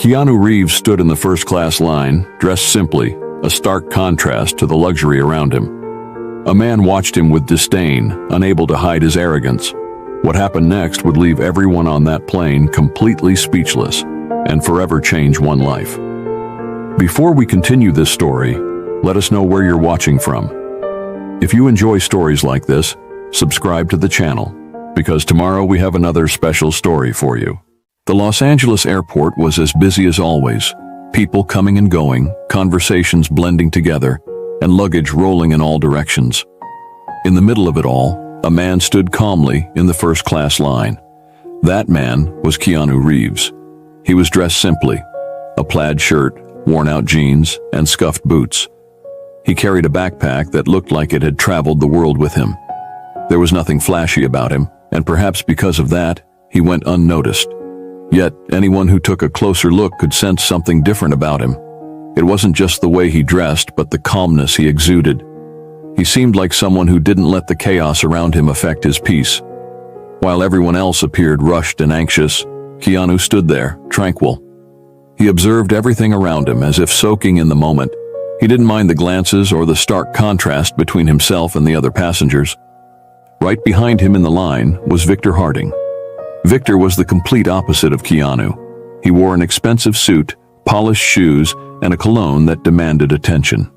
Keanu Reeves stood in the first-class line, dressed simply, a stark contrast to the luxury around him. A man watched him with disdain, unable to hide his arrogance. What happened next would leave everyone on that plane completely speechless and forever change one life. Before we continue this story, let us know where you're watching from. If you enjoy stories like this, subscribe to the channel, because tomorrow we have another special story for you. The Los Angeles airport was as busy as always, people coming and going, conversations blending together, and luggage rolling in all directions. In the middle of it all, a man stood calmly in the first-class line. That man was Keanu Reeves. He was dressed simply, a plaid shirt, worn-out jeans, and scuffed boots. He carried a backpack that looked like it had traveled the world with him. There was nothing flashy about him, and perhaps because of that, he went unnoticed. Yet, anyone who took a closer look could sense something different about him. It wasn't just the way he dressed, but the calmness he exuded. He seemed like someone who didn't let the chaos around him affect his peace. While everyone else appeared rushed and anxious, Keanu stood there, tranquil. He observed everything around him as if soaking in the moment. He didn't mind the glances or the stark contrast between himself and the other passengers. Right behind him in the line was Victor Harding. Victor was the complete opposite of Keanu. He wore an expensive suit, polished shoes, and a cologne that demanded attention.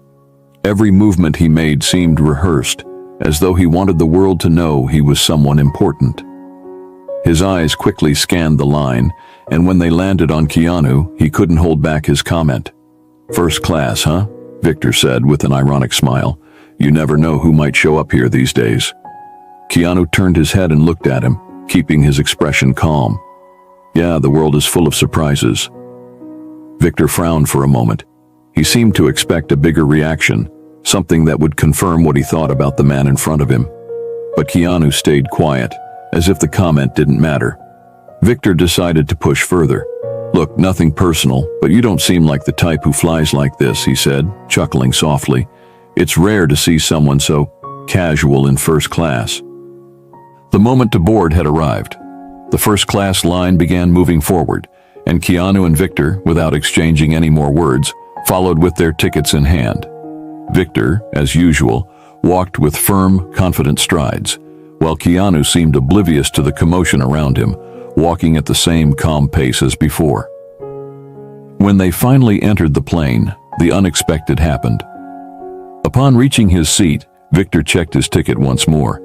Every movement he made seemed rehearsed, as though he wanted the world to know he was someone important. His eyes quickly scanned the line, and when they landed on Keanu, he couldn't hold back his comment. "First class, huh?" Victor said with an ironic smile. "You never know who might show up here these days." Keanu turned his head and looked at him, keeping his expression calm. "Yeah, the world is full of surprises." Victor frowned for a moment. He seemed to expect a bigger reaction, something that would confirm what he thought about the man in front of him. But Keanu stayed quiet, as if the comment didn't matter. Victor decided to push further. "Look, nothing personal, but you don't seem like the type who flies like this," he said, chuckling softly. "It's rare to see someone so casual in first class." The moment to board had arrived. The first-class line began moving forward, and Keanu and Victor, without exchanging any more words, followed with their tickets in hand. Victor, as usual, walked with firm, confident strides, while Keanu seemed oblivious to the commotion around him, walking at the same calm pace as before. When they finally entered the plane, the unexpected happened. Upon reaching his seat, Victor checked his ticket once more,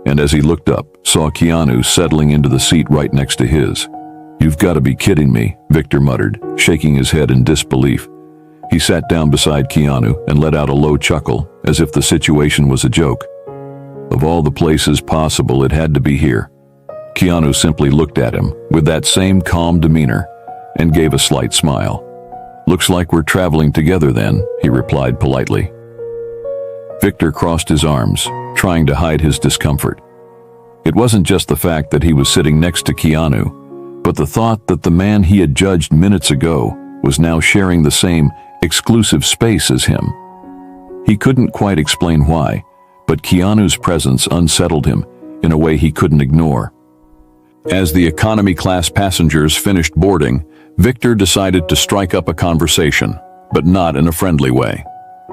and as he looked up, saw Keanu settling into the seat right next to his. "You've got to be kidding me," Victor muttered, shaking his head in disbelief. He sat down beside Keanu and let out a low chuckle, as if the situation was a joke. Of all the places possible, it had to be here. Keanu simply looked at him with that same calm demeanor and gave a slight smile. "Looks like we're traveling together then," he replied politely. Victor crossed his arms, trying to hide his discomfort. It wasn't just the fact that he was sitting next to Keanu, but the thought that the man he had judged minutes ago was now sharing the same exclusive space as him. He couldn't quite explain why, but Keanu's presence unsettled him in a way he couldn't ignore. As the economy class passengers finished boarding, Victor decided to strike up a conversation, but not in a friendly way.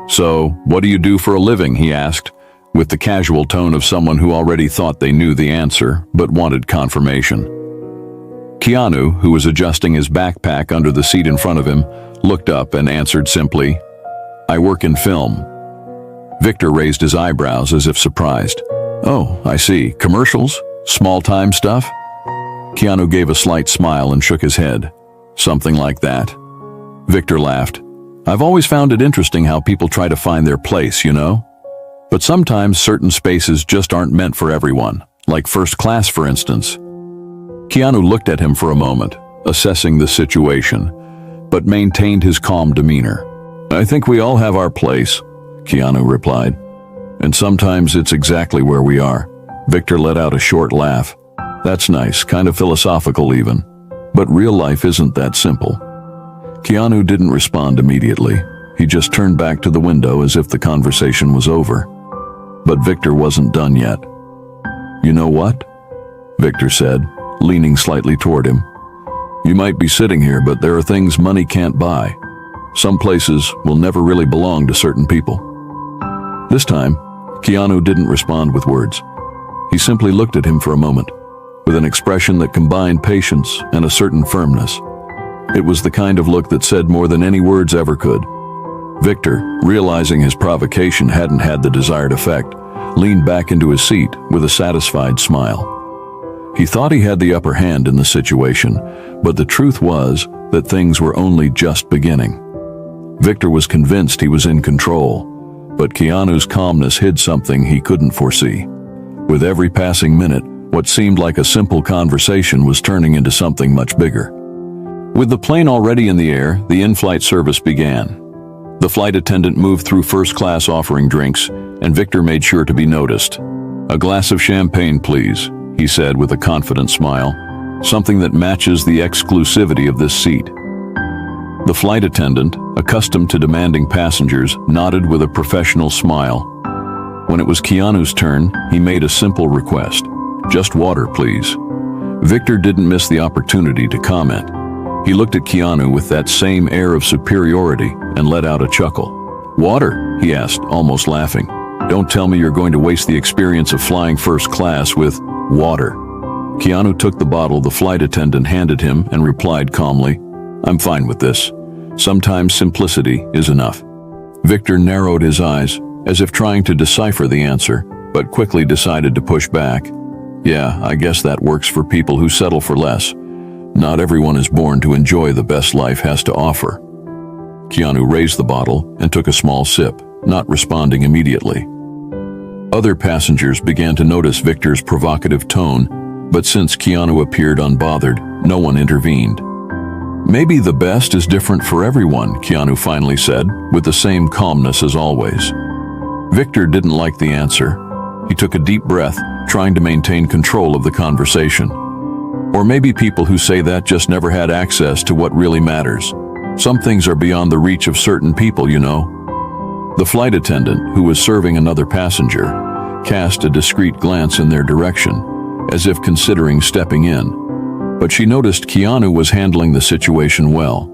"So, what do you do for a living?" he asked, with the casual tone of someone who already thought they knew the answer, but wanted confirmation. Keanu, who was adjusting his backpack under the seat in front of him, looked up and answered simply, "I work in film." Victor raised his eyebrows as if surprised. "Oh, I see. Commercials? Small-time stuff?" Keanu gave a slight smile and shook his head. "Something like that." Victor laughed. "I've always found it interesting how people try to find their place, you know? But sometimes certain spaces just aren't meant for everyone, like first class, for instance." Keanu looked at him for a moment, assessing the situation, but maintained his calm demeanor. "I think we all have our place," Keanu replied. "And sometimes it's exactly where we are." Victor let out a short laugh. "That's nice, kind of philosophical even. But real life isn't that simple." Keanu didn't respond immediately. He just turned back to the window as if the conversation was over. But Victor wasn't done yet. "You know what?" Victor said, leaning slightly toward him. You might be sitting here, but there are things money can't buy. Some places will never really belong to certain people." This time, Keanu didn't respond with words. He simply looked at him for a moment, with an expression that combined patience and a certain firmness. It was the kind of look that said more than any words ever could. Victor, realizing his provocation hadn't had the desired effect, leaned back into his seat with a satisfied smile. He thought he had the upper hand in the situation, but the truth was that things were only just beginning. Victor was convinced he was in control, but Keanu's calmness hid something he couldn't foresee. With every passing minute, what seemed like a simple conversation was turning into something much bigger. With the plane already in the air, the in-flight service began. The flight attendant moved through first class offering drinks, and Victor made sure to be noticed. "A glass of champagne, please," he said with a confident smile, something that matches the exclusivity of this seat. The flight attendant, accustomed to demanding passengers, nodded with a professional smile. When it was Keanu's turn, he made a simple request. "Just water, please." Victor didn't miss the opportunity to comment. He looked at Keanu with that same air of superiority and let out a chuckle. "Water?" he asked, almost laughing. "Don't tell me you're going to waste the experience of flying first class with water." Keanu took the bottle the flight attendant handed him and replied calmly, "I'm fine with this. Sometimes simplicity is enough." Victor narrowed his eyes, as if trying to decipher the answer, but quickly decided to push back. "Yeah, I guess that works for people who settle for less. Not everyone is born to enjoy the best life has to offer." Keanu raised the bottle and took a small sip, not responding immediately. Other passengers began to notice Victor's provocative tone, but since Keanu appeared unbothered, no one intervened. "Maybe the best is different for everyone," Keanu finally said, with the same calmness as always. Victor didn't like the answer. He took a deep breath, trying to maintain control of the conversation. "Or maybe people who say that just never had access to what really matters. Some things are beyond the reach of certain people, you know." The flight attendant, who was serving another passenger, cast a discreet glance in their direction, as if considering stepping in. But she noticed Keanu was handling the situation well.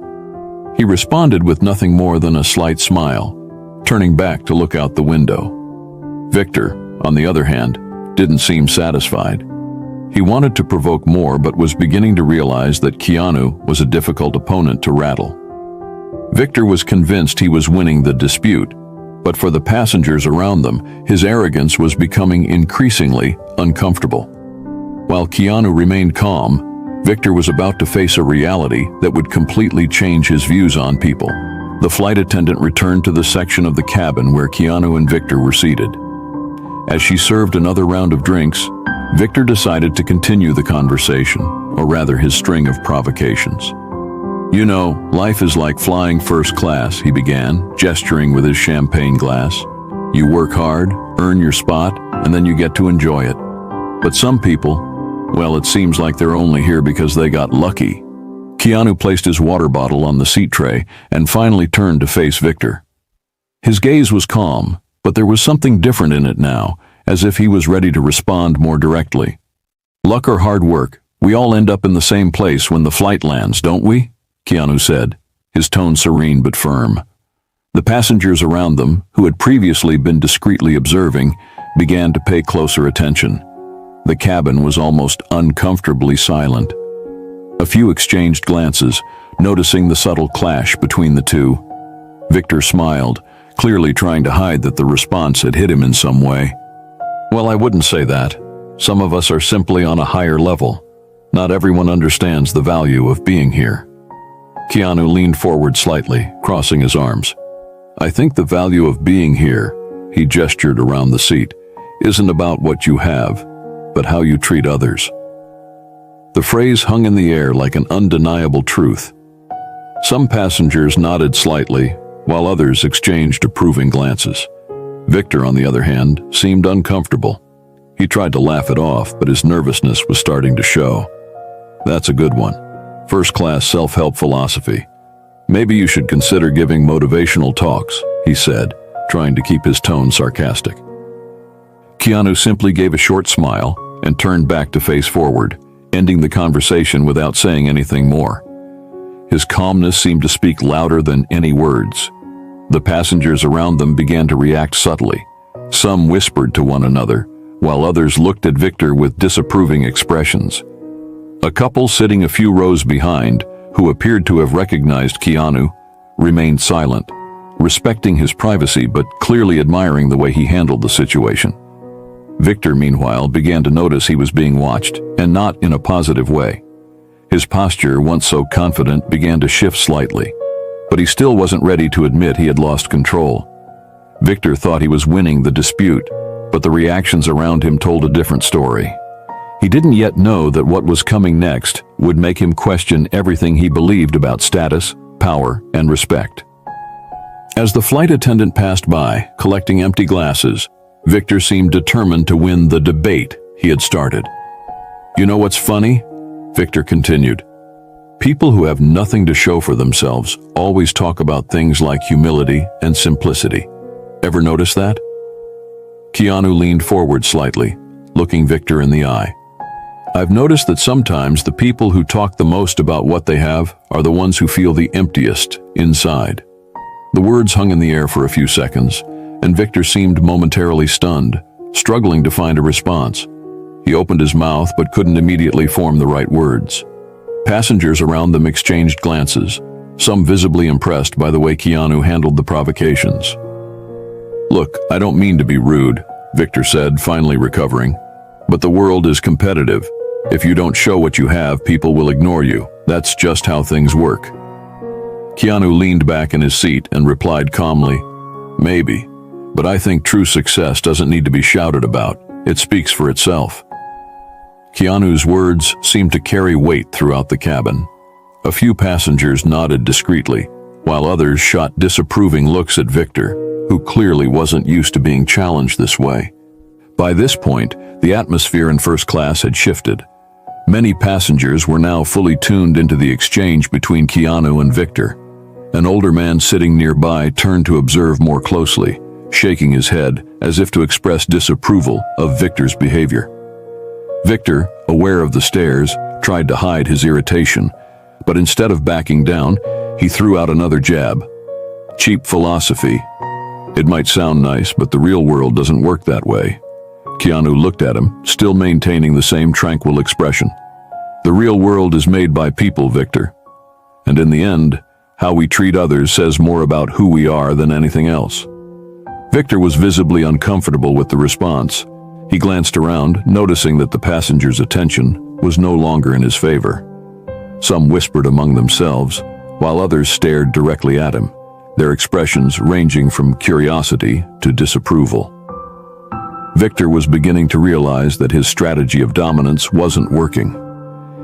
He responded with nothing more than a slight smile, turning back to look out the window. Victor, on the other hand, didn't seem satisfied. He wanted to provoke more, but was beginning to realize that Keanu was a difficult opponent to rattle. Victor was convinced he was winning the dispute, but for the passengers around them, his arrogance was becoming increasingly uncomfortable. While Keanu remained calm, Victor was about to face a reality that would completely change his views on people. The flight attendant returned to the section of the cabin where Keanu and Victor were seated. As she served another round of drinks, Victor decided to continue the conversation, or rather his string of provocations. "You know, life is like flying first class," he began, gesturing with his champagne glass. "You work hard, earn your spot, and then you get to enjoy it. But some people, well, it seems like they're only here because they got lucky." Keanu placed his water bottle on the seat tray and finally turned to face Victor. His gaze was calm, but there was something different in it now, as if he was ready to respond more directly. "Luck or hard work, we all end up in the same place when the flight lands, don't we?" Keanu said, his tone serene but firm. The passengers around them, who had previously been discreetly observing, began to pay closer attention. The cabin was almost uncomfortably silent. A few exchanged glances, noticing the subtle clash between the two. Victor smiled, clearly trying to hide that the response had hit him in some way. "Well, I wouldn't say that. Some of us are simply on a higher level. Not everyone understands the value of being here." Keanu leaned forward slightly, crossing his arms. "I think the value of being here," he gestured around the seat, "isn't about what you have, but how you treat others." The phrase hung in the air like an undeniable truth. Some passengers nodded slightly, while others exchanged approving glances. Victor, on the other hand, seemed uncomfortable. He tried to laugh it off, but his nervousness was starting to show. "That's a good one. First-class self-help philosophy. Maybe you should consider giving motivational talks," he said, trying to keep his tone sarcastic. Keanu simply gave a short smile and turned back to face forward, ending the conversation without saying anything more. His calmness seemed to speak louder than any words. The passengers around them began to react subtly. Some whispered to one another, while others looked at Victor with disapproving expressions. A couple sitting a few rows behind, who appeared to have recognized Keanu, remained silent, respecting his privacy but clearly admiring the way he handled the situation. Victor, meanwhile, began to notice he was being watched, and not in a positive way. His posture, once so confident, began to shift slightly, but he still wasn't ready to admit he had lost control. Victor thought he was winning the dispute, but the reactions around him told a different story. He didn't yet know that what was coming next would make him question everything he believed about status, power, and respect. As the flight attendant passed by, collecting empty glasses, Victor seemed determined to win the debate he had started. "You know what's funny?" Victor continued. "People who have nothing to show for themselves always talk about things like humility and simplicity. Ever notice that?" Keanu leaned forward slightly, looking Victor in the eye. "I've noticed that sometimes the people who talk the most about what they have are the ones who feel the emptiest inside." The words hung in the air for a few seconds, and Victor seemed momentarily stunned, struggling to find a response. He opened his mouth but couldn't immediately form the right words. Passengers around them exchanged glances, some visibly impressed by the way Keanu handled the provocations. "Look, I don't mean to be rude," Victor said, finally recovering. "But the world is competitive. If you don't show what you have, people will ignore you. That's just how things work." Keanu leaned back in his seat and replied calmly, "Maybe, but I think true success doesn't need to be shouted about. It speaks for itself." Keanu's words seemed to carry weight throughout the cabin. A few passengers nodded discreetly, while others shot disapproving looks at Victor, who clearly wasn't used to being challenged this way. By this point, the atmosphere in first class had shifted. Many passengers were now fully tuned into the exchange between Keanu and Victor. An older man sitting nearby turned to observe more closely, shaking his head as if to express disapproval of Victor's behavior. Victor, aware of the stares, tried to hide his irritation, but instead of backing down, he threw out another jab. "Cheap philosophy. It might sound nice, but the real world doesn't work that way." Keanu looked at him, still maintaining the same tranquil expression. "The real world is made by people, Victor. And in the end, how we treat others says more about who we are than anything else." Victor was visibly uncomfortable with the response. He glanced around, noticing that the passengers' attention was no longer in his favor. Some whispered among themselves, while others stared directly at him, their expressions ranging from curiosity to disapproval. Victor was beginning to realize that his strategy of dominance wasn't working.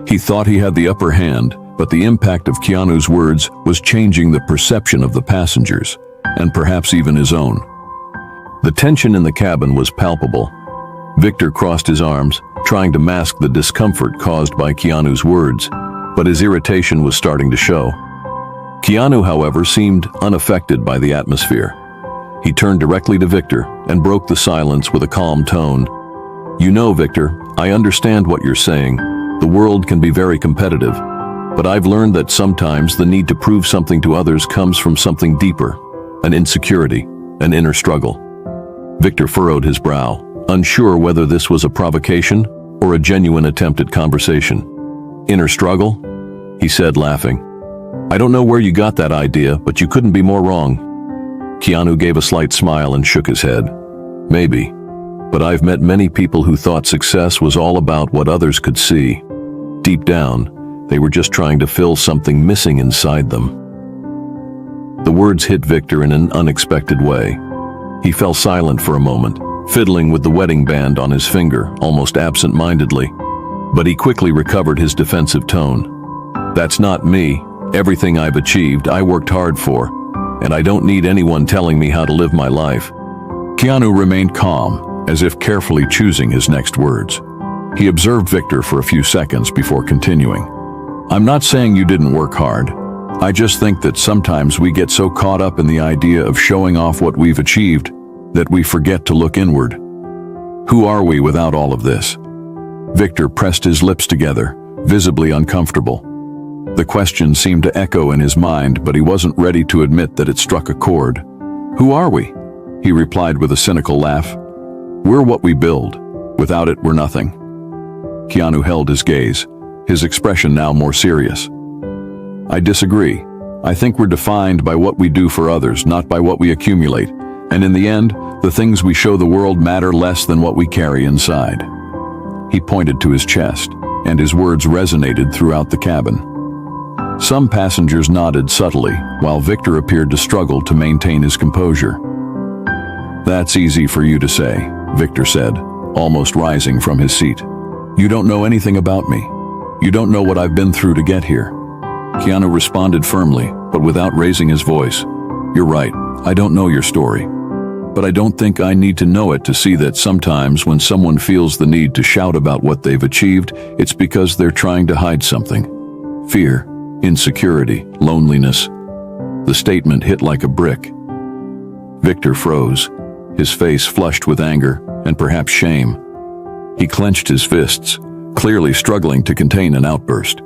He thought he had the upper hand, but the impact of Keanu's words was changing the perception of the passengers, and perhaps even his own. The tension in the cabin was palpable. Victor crossed his arms, trying to mask the discomfort caused by Keanu's words, but his irritation was starting to show. Keanu, however, seemed unaffected by the atmosphere. He turned directly to Victor and broke the silence with a calm tone. "You know, Victor, I understand what you're saying. The world can be very competitive, but I've learned that sometimes the need to prove something to others comes from something deeper, an insecurity, an inner struggle." Victor furrowed his brow, unsure whether this was a provocation or a genuine attempt at conversation. "Inner struggle?" he said, laughing. "I don't know where you got that idea, but you couldn't be more wrong." Keanu gave a slight smile and shook his head. "Maybe, but I've met many people who thought success was all about what others could see. Deep down, they were just trying to fill something missing inside them." The words hit Victor in an unexpected way. He fell silent for a moment, fiddling with the wedding band on his finger, almost absent-mindedly. But he quickly recovered his defensive tone. "That's not me. Everything I've achieved, I worked hard for, and I don't need anyone telling me how to live my life." Keanu remained calm, as if carefully choosing his next words. He observed Victor for a few seconds before continuing. "I'm not saying you didn't work hard. I just think that sometimes we get so caught up in the idea of showing off what we've achieved that we forget to look inward. Who are we without all of this?" Victor pressed his lips together, visibly uncomfortable. The question seemed to echo in his mind, but he wasn't ready to admit that it struck a chord. "Who are we?" he replied with a cynical laugh. "We're what we build. Without it, we're nothing." Keanu held his gaze, his expression now more serious. "I disagree. I think we're defined by what we do for others, not by what we accumulate. And in the end, the things we show the world matter less than what we carry inside." He pointed to his chest, and his words resonated throughout the cabin. Some passengers nodded subtly, while Victor appeared to struggle to maintain his composure. "That's easy for you to say," Victor said, almost rising from his seat. "You don't know anything about me. You don't know what I've been through to get here." Keanu responded firmly, but without raising his voice. "You're right, I don't know your story. But I don't think I need to know it to see that sometimes when someone feels the need to shout about what they've achieved, it's because they're trying to hide something. Fear, insecurity, loneliness." The statement hit like a brick. Victor froze, his face flushed with anger and perhaps shame. He clenched his fists, clearly struggling to contain an outburst.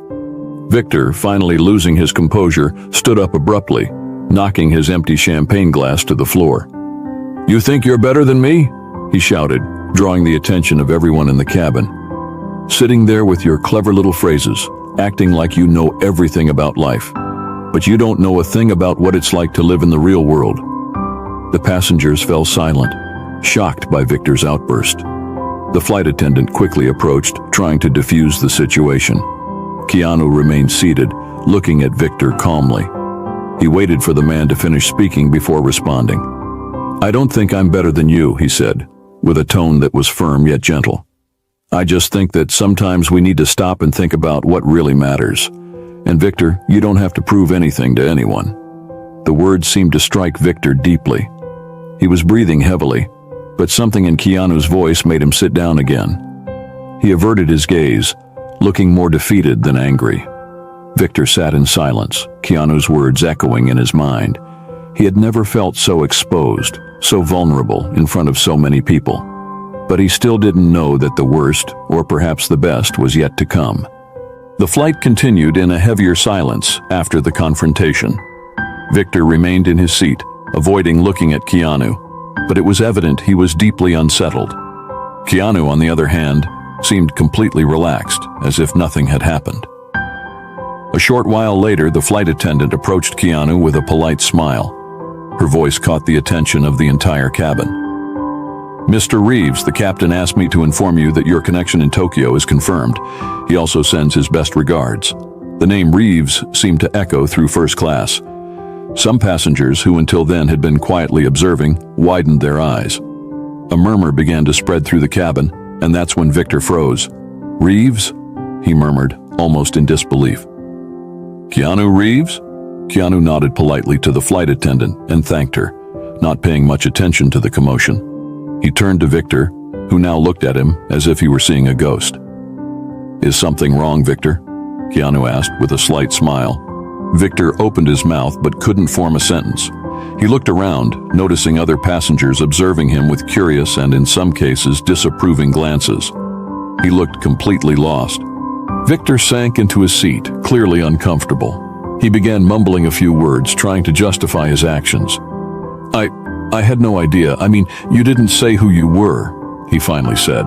Victor, finally losing his composure, stood up abruptly, knocking his empty champagne glass to the floor. "You think you're better than me?" he shouted, drawing the attention of everyone in the cabin. "Sitting there with your clever little phrases, acting like you know everything about life. But you don't know a thing about what it's like to live in the real world." The passengers fell silent, shocked by Victor's outburst. The flight attendant quickly approached, trying to defuse the situation. Keanu remained seated, looking at Victor calmly. He waited for the man to finish speaking before responding. "I don't think I'm better than you," he said, with a tone that was firm yet gentle. "I just think that sometimes we need to stop and think about what really matters. And Victor, you don't have to prove anything to anyone." The words seemed to strike Victor deeply. He was breathing heavily, but something in Keanu's voice made him sit down again. He averted his gaze, looking more defeated than angry. Victor sat in silence, Keanu's words echoing in his mind. He had never felt so exposed, so vulnerable in front of so many people. But he still didn't know that the worst, or perhaps the best, was yet to come. The flight continued in a heavier silence after the confrontation. Victor remained in his seat, avoiding looking at Keanu, but it was evident he was deeply unsettled. Keanu, on the other hand, seemed completely relaxed, as if nothing had happened. A short while later, the flight attendant approached Keanu with a polite smile. Her voice caught the attention of the entire cabin. "Mr. Reeves, the captain asked me to inform you that your connection in Tokyo is confirmed. He also sends his best regards." The name Reeves seemed to echo through first class. Some passengers, who until then had been quietly observing, widened their eyes. A murmur began to spread through the cabin, and that's when Victor froze. "Reeves?" he murmured, almost in disbelief. "Keanu Reeves?" Keanu nodded politely to the flight attendant and thanked her, not paying much attention to the commotion. He turned to Victor, who now looked at him as if he were seeing a ghost. "Is something wrong, Victor?" Keanu asked with a slight smile. Victor opened his mouth but couldn't form a sentence. He looked around, noticing other passengers observing him with curious and, in some cases, disapproving glances. He looked completely lost. Victor sank into his seat, clearly uncomfortable. He began mumbling a few words, trying to justify his actions. I had no idea. I mean, you didn't say who you were," he finally said.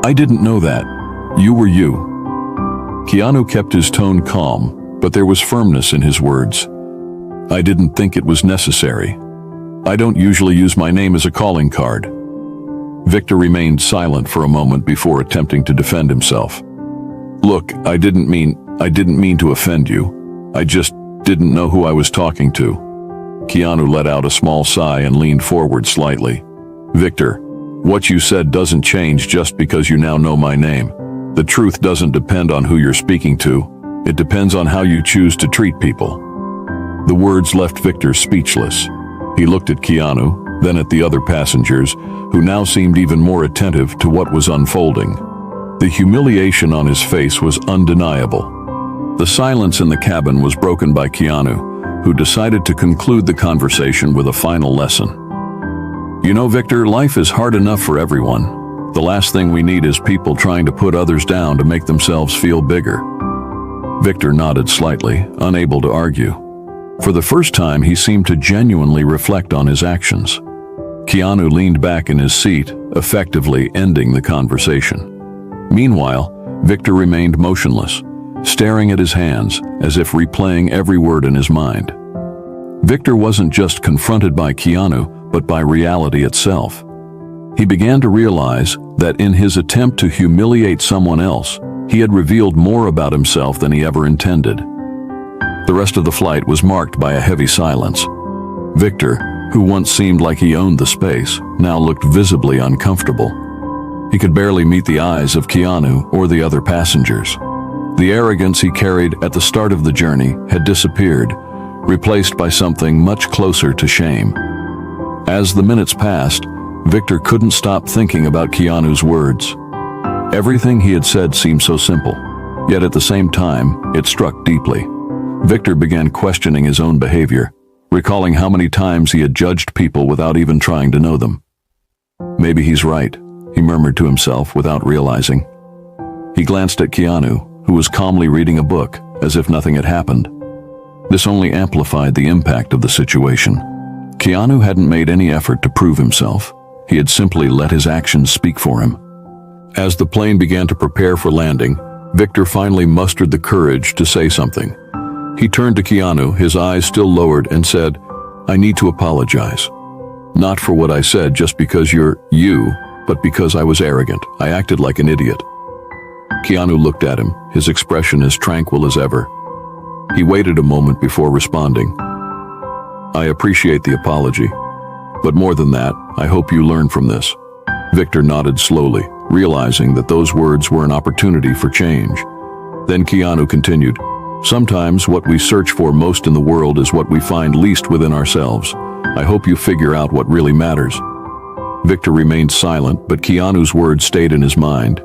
"I didn't know that. You were you." Keanu kept his tone calm, but there was firmness in his words. "I didn't think it was necessary. I don't usually use my name as a calling card." Victor remained silent for a moment before attempting to defend himself. "Look, I didn't mean to offend you. I just didn't know who I was talking to." Keanu let out a small sigh and leaned forward slightly. "Victor, what you said doesn't change just because you now know my name. The truth doesn't depend on who you're speaking to. It depends on how you choose to treat people." The words left Victor speechless. He looked at Keanu, then at the other passengers, who now seemed even more attentive to what was unfolding. The humiliation on his face was undeniable. The silence in the cabin was broken by Keanu, who decided to conclude the conversation with a final lesson. "You know, Victor, life is hard enough for everyone. The last thing we need is people trying to put others down to make themselves feel bigger. Victor nodded slightly, unable to argue. For the first time, he seemed to genuinely reflect on his actions. Keanu leaned back in his seat, effectively ending the conversation. Meanwhile, Victor remained motionless, staring at his hands as if replaying every word in his mind. Victor wasn't just confronted by Keanu, but by reality itself. He began to realize that in his attempt to humiliate someone else, he had revealed more about himself than he ever intended. The rest of the flight was marked by a heavy silence. Victor, who once seemed like he owned the space, now looked visibly uncomfortable. He could barely meet the eyes of Keanu or the other passengers. The arrogance he carried at the start of the journey had disappeared, replaced by something much closer to shame. As the minutes passed, Victor couldn't stop thinking about Keanu's words. Everything he had said seemed so simple, yet at the same time, it struck deeply. Victor began questioning his own behavior, recalling how many times he had judged people without even trying to know them. Maybe he's right, he murmured to himself without realizing. He glanced at Keanu, who was calmly reading a book, as if nothing had happened. This only amplified the impact of the situation. Keanu hadn't made any effort to prove himself. He had simply let his actions speak for him. As the plane began to prepare for landing, Victor finally mustered the courage to say something. He turned to Keanu, his eyes still lowered, and said, "I need to apologize. Not for what I said just because you're you, but because I was arrogant. I acted like an idiot." Keanu looked at him, his expression as tranquil as ever. He waited a moment before responding. "I appreciate the apology. But more than that, I hope you learn from this." Victor nodded slowly, realizing that those words were an opportunity for change. Then Keanu continued, "Sometimes what we search for most in the world is what we find least within ourselves. I hope you figure out what really matters." Victor remained silent, but Keanu's words stayed in his mind.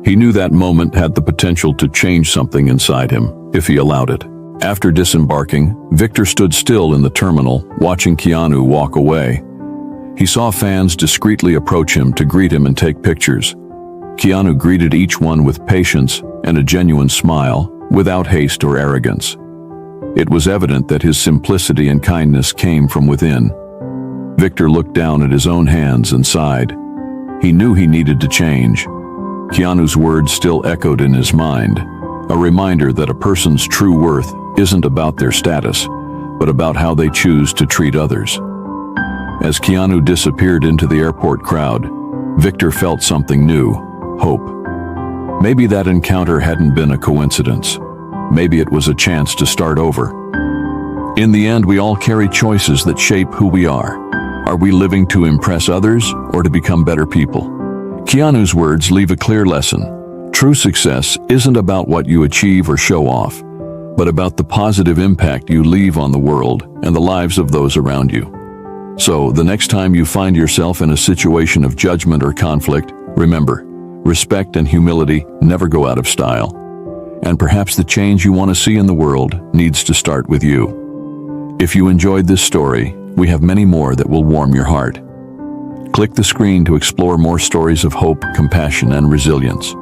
He knew that moment had the potential to change something inside him, if he allowed it. After disembarking, Victor stood still in the terminal, watching Keanu walk away. He saw fans discreetly approach him to greet him and take pictures. Keanu greeted each one with patience and a genuine smile, without haste or arrogance. It was evident that his simplicity and kindness came from within. Victor looked down at his own hands and sighed. He knew he needed to change. Keanu's words still echoed in his mind, a reminder that a person's true worth isn't about their status, but about how they choose to treat others. As Keanu disappeared into the airport crowd, Victor felt something new, hope. Maybe that encounter hadn't been a coincidence. Maybe it was a chance to start over. In the end, we all carry choices that shape who we are. Are we living to impress others or to become better people? Keanu's words leave a clear lesson. True success isn't about what you achieve or show off, but about the positive impact you leave on the world and the lives of those around you. So, the next time you find yourself in a situation of judgment or conflict, remember, respect and humility never go out of style. And perhaps the change you want to see in the world needs to start with you. If you enjoyed this story, we have many more that will warm your heart. Click the screen to explore more stories of hope, compassion, and resilience.